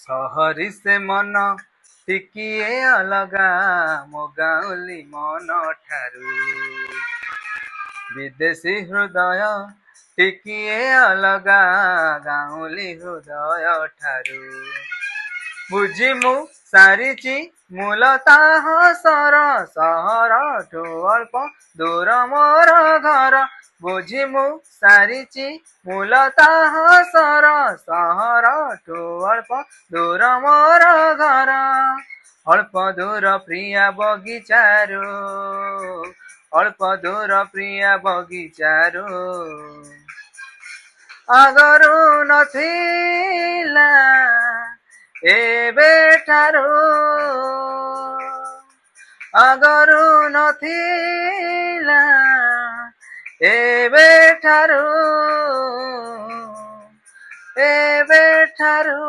सहरी से मन टिकिए अलगा मो गाउली मन ठारू विदेशी हृदय टिकिए अलगा गाउली हृदय ठारू बुझी मु सारिची मूलतः सर सहरठू अल्प दूर मोर घर बुझी मु सारिची मूलतः सर सहरठू अल्प दूर मोर घर अल्प दूर प्रिया बगीचारू अल्प दूर प्रिया बगीचारू आगरू नथिला एबेठारू आगरू नथिला एबेठारू एबेठारू